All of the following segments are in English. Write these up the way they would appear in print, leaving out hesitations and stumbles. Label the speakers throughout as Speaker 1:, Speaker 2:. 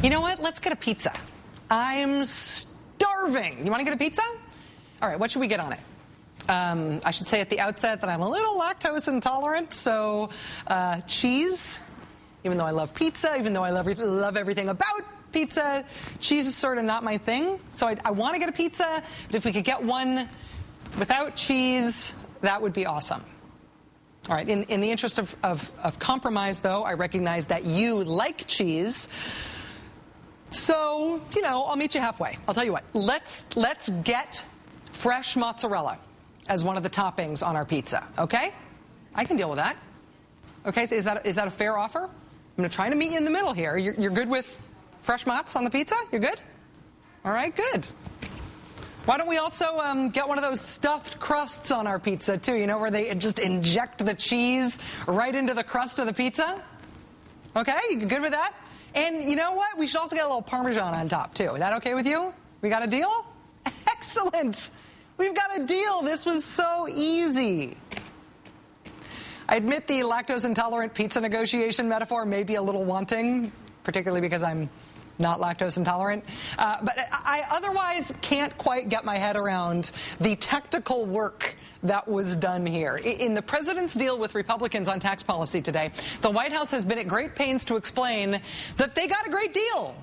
Speaker 1: You know what? Let's get a pizza. I'm starving. You want to get a pizza? All right, what should we get on it? I should say at the outset that I'm a little lactose intolerant, so cheese, even though I love pizza, even though I love everything about pizza, cheese is sort of not my thing. So I want to get a pizza, but if we could get one without cheese, that would be awesome. All right, in the interest of compromise, though, I recognize that you like cheese. So, you know, I'll meet you halfway. I'll tell you what, let's get fresh mozzarella as one of the toppings on our pizza, okay? I can deal with that. Okay, so is that a fair offer? I'm going to try to meet you in the middle here. You're good with fresh mozz on the pizza? You're good? All right, good. Why don't we also get one of those stuffed crusts on our pizza, too, you know, where they just inject the cheese right into the crust of the pizza? Okay, you good with that? And you know what? We should also get a little Parmesan on top, too. Is that okay with you? We got a deal? Excellent. We've got a deal. This was so easy. I admit the lactose intolerant pizza negotiation metaphor may be a little wanting, particularly because I'm not lactose intolerant. But I otherwise can't quite get my head around the technical work that was done here. In the president's deal with Republicans on tax policy today, the White House has been at great pains to explain that they got a great deal.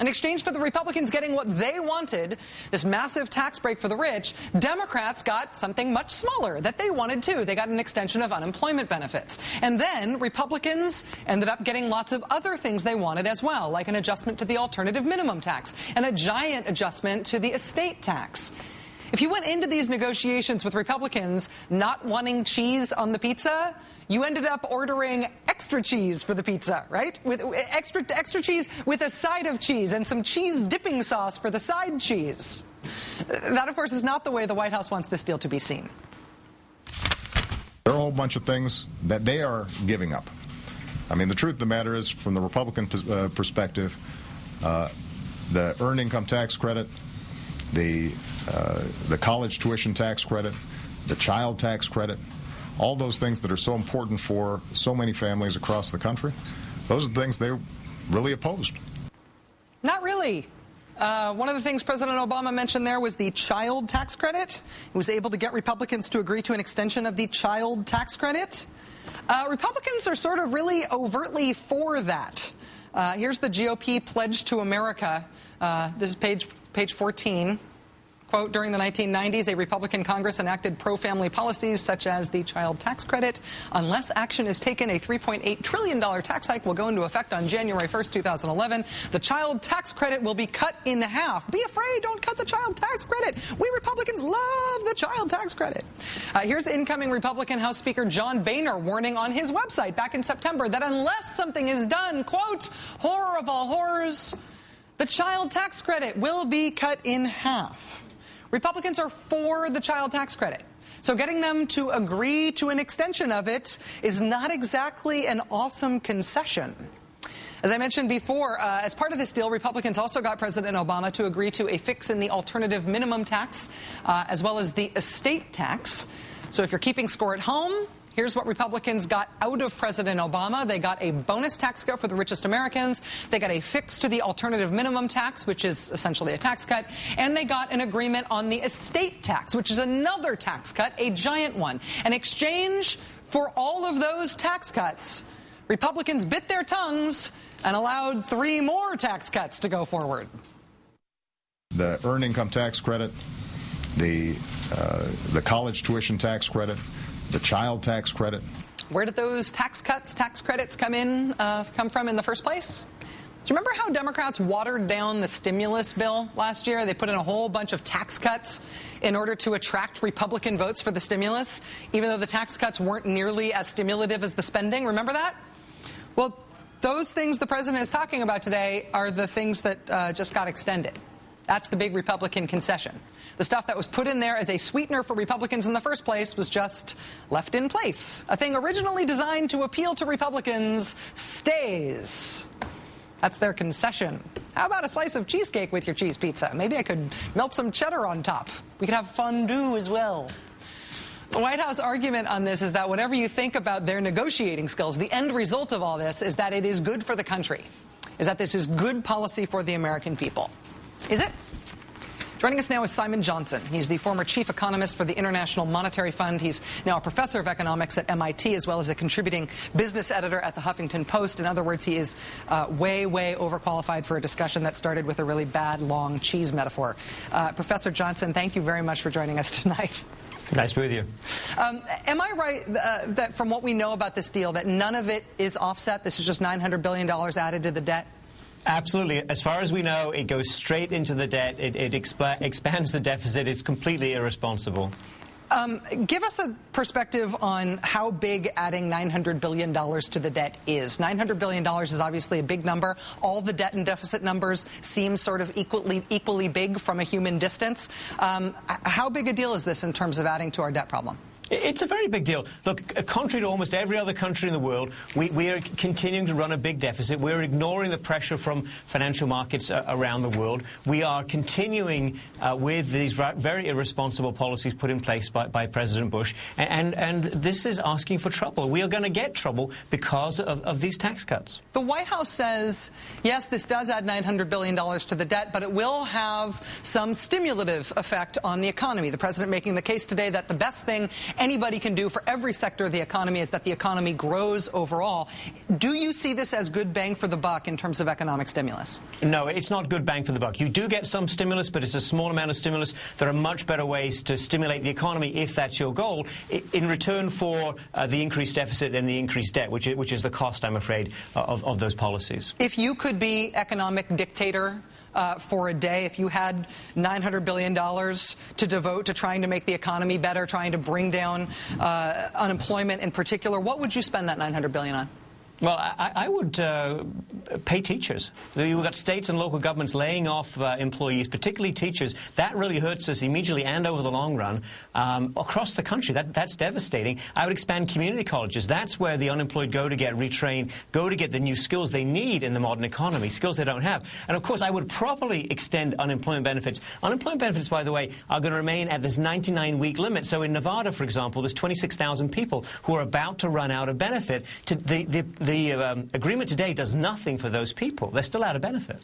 Speaker 1: In exchange for the Republicans getting what they wanted, this massive tax break for the rich, Democrats got something much smaller that they wanted too. They got an extension of unemployment benefits. And then Republicans ended up getting lots of other things they wanted as well, like an adjustment to the alternative minimum tax and a giant adjustment to the estate tax. If you went into these negotiations with Republicans not wanting cheese on the pizza, you ended up ordering extra cheese for the pizza, right? With extra cheese with a side of cheese and some cheese dipping sauce for the side cheese. That, of course, is not the way the White House wants this deal to be seen.
Speaker 2: There are a whole bunch of things that they are giving up. I mean, the truth of the matter is, from the Republican perspective, the earned income tax credit, the college tuition tax credit, the child tax credit, all those things that are so important for so many families across the country, those are the things they really opposed.
Speaker 1: Not really. One of the things President Obama mentioned there was the child tax credit. He was able to get Republicans to agree to an extension of the child tax credit. Republicans are sort of really overtly for that. Here's the GOP pledge to America. This is page 14. Quote, during the 1990s, a Republican Congress enacted pro-family policies such as the child tax credit. Unless action is taken, a $3.8 trillion tax hike will go into effect on January 1st, 2011. The child tax credit will be cut in half. Be afraid, don't cut the child tax credit. We Republicans love the child tax credit. Here's incoming Republican House Speaker John Boehner warning on his website back in September that unless something is done, quote, horror of all horrors, the child tax credit will be cut in half. Republicans are for the child tax credit. So getting them to agree to an extension of it is not exactly an awesome concession. As I mentioned before, as part of this deal, Republicans also got President Obama to agree to a fix in the alternative minimum tax, as well as the estate tax. So if you're keeping score at home, here's what Republicans got out of President Obama. They got a bonus tax cut for the richest Americans. They got a fix to the alternative minimum tax, which is essentially a tax cut. And they got an agreement on the estate tax, which is another tax cut, a giant one. In exchange for all of those tax cuts, Republicans bit their tongues and allowed 3 more tax cuts to go forward.
Speaker 2: The earned income tax credit, the college tuition tax credit, the child tax credit.
Speaker 1: Where did those tax cuts, tax credits come from in the first place? Do you remember how Democrats watered down the stimulus bill last year? They put in a whole bunch of tax cuts in order to attract Republican votes for the stimulus, even though the tax cuts weren't nearly as stimulative as the spending. Remember that? Well, those things the president is talking about today are the things that just got extended. That's the big Republican concession. The stuff that was put in there as a sweetener for Republicans in the first place was just left in place. A thing originally designed to appeal to Republicans stays. That's their concession. How about a slice of cheesecake with your cheese pizza? Maybe I could melt some cheddar on top. We could have fondue as well. The White House argument on this is that whatever you think about their negotiating skills, the end result of all this is that it is good for the country. is that this is good policy for the American people. Is it? Joining us now is Simon Johnson. He's the former chief economist for the International Monetary Fund. He's now a professor of economics at MIT, as well as a contributing business editor at the Huffington Post. In other words, he is way, way overqualified for a discussion that started with a really bad, long cheese metaphor. Professor Johnson, thank you very much for joining us tonight.
Speaker 3: Nice to be with you.
Speaker 1: Am I right that from what we know about this deal, that none of it is offset? This is just $900 billion added to the debt?
Speaker 3: Absolutely. As far as we know, it goes straight into the debt. It expands the deficit. It's completely irresponsible.
Speaker 1: Give us a perspective on how big adding $900 billion to the debt is. $900 billion is obviously a big number. All the debt and deficit numbers seem sort of equally big from a human distance. How big a deal is this in terms of adding to our debt problem?
Speaker 3: It's a very big deal. Look, contrary to almost every other country in the world, we are continuing to run a big deficit. We're ignoring the pressure from financial markets around the world. We are continuing with these very irresponsible policies put in place by President Bush. And this is asking for trouble. We are going to get trouble because of these tax cuts.
Speaker 1: The White House says, yes, this does add $900 billion to the debt, but it will have some stimulative effect on the economy. The president making the case today that the best thing anybody can do for every sector of the economy is that the economy grows overall. Do you see this as good bang for the buck in terms of economic stimulus?
Speaker 3: No, it's not good bang for the buck. You do get some stimulus, but it's a small amount of stimulus. There are much better ways to stimulate the economy if that's your goal, in return for the increased deficit and the increased debt, which is the cost, I'm afraid, of those policies. If
Speaker 1: you could be economic dictator for a day, if you had $900 billion to devote to trying to make the economy better, trying to bring down unemployment in particular, what would you spend that $900 billion on?
Speaker 3: Well, I would pay teachers. We've got states and local governments laying off employees, particularly teachers. That really hurts us immediately and over the long run across the country. That's devastating. I would expand community colleges. That's where the unemployed go to get retrained, go to get the new skills they need in the modern economy, skills they don't have. And, of course, I would properly extend unemployment benefits. Unemployment benefits, by the way, are going to remain at this 99-week limit. So in Nevada, for example, there's 26,000 people who are about to run out of benefit. The agreement today does nothing for those people. They're still out of benefit.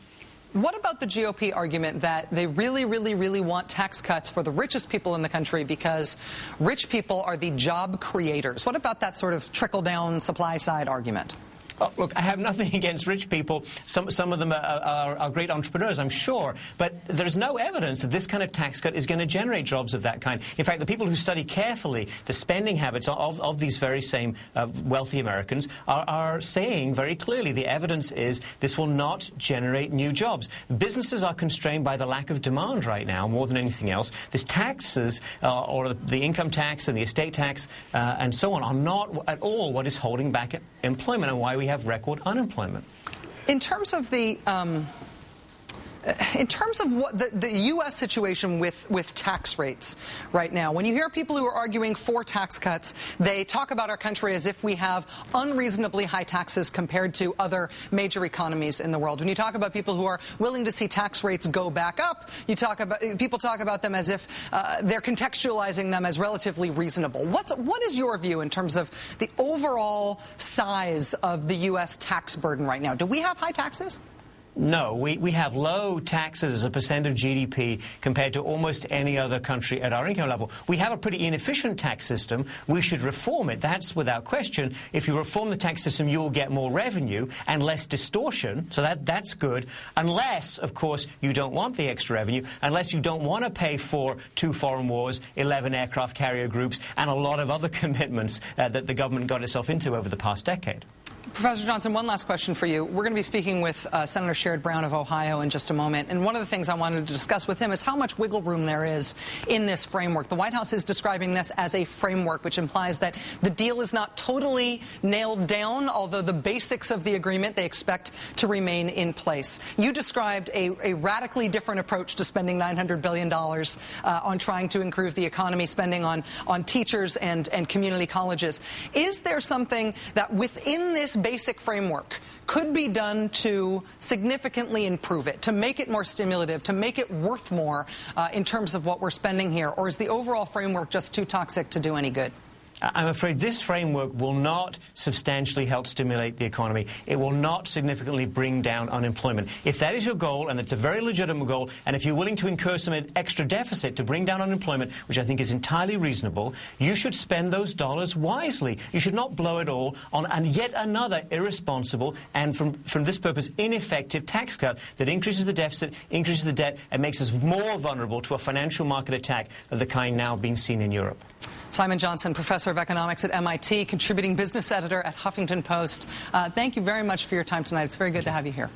Speaker 1: What about the GOP argument that they really, really, really want tax cuts for the richest people in the country because rich people are the job creators? What about that sort of trickle-down supply-side argument?
Speaker 3: Oh, look, I have nothing against rich people. Some of them are great entrepreneurs, I'm sure. But there's no evidence that this kind of tax cut is going to generate jobs of that kind. In fact, the people who study carefully the spending habits of these very same wealthy Americans are saying very clearly the evidence is this will not generate new jobs. Businesses are constrained by the lack of demand right now more than anything else. These taxes, or the income tax and the estate tax and so on, are not at all what is holding back employment and why we have record unemployment.
Speaker 1: In terms of the what the U.S. situation with tax rates right now, when you hear people who are arguing for tax cuts, they talk about our country as if we have unreasonably high taxes compared to other major economies in the world. When you talk about people who are willing to see tax rates go back up, people talk about them as if they're contextualizing them as relatively reasonable. What is your view in terms of the overall size of the U.S. tax burden right now? Do we have high taxes?
Speaker 3: No, we have low taxes as a percent of GDP compared to almost any other country at our income level. We have a pretty inefficient tax system. We should reform it. That's without question. If you reform the tax system, you will get more revenue and less distortion. So that's good. Unless, of course, you don't want the extra revenue, unless you don't want to pay for 2 foreign wars, 11 aircraft carrier groups, and a lot of other commitments that the government got itself into over the past decade.
Speaker 1: Professor Johnson, one last question for you. We're going to be speaking with Senator Sherrod Brown of Ohio in just a moment. And one of the things I wanted to discuss with him is how much wiggle room there is in this framework. The White House is describing this as a framework, which implies that the deal is not totally nailed down, although the basics of the agreement they expect to remain in place. You described a radically different approach to spending $900 billion on trying to improve the economy, spending on teachers and community colleges. Is there something that within this basic framework could be done to significantly improve it, to make it more stimulative, to make it worth more in terms of what we're spending here? Or is the overall framework just too toxic to do any good?
Speaker 3: I'm afraid this framework will not substantially help stimulate the economy. It will not significantly bring down unemployment. If that is your goal, and it's a very legitimate goal, and if you're willing to incur some extra deficit to bring down unemployment, which I think is entirely reasonable, you should spend those dollars wisely. You should not blow it all on yet another irresponsible and, from this purpose, ineffective tax cut that increases the deficit, increases the debt, and makes us more vulnerable to a financial market attack of the kind now being seen in Europe.
Speaker 1: Simon Johnson, professor of economics at MIT, contributing business editor at Huffington Post. Thank you very much for your time tonight. It's very good to have you here.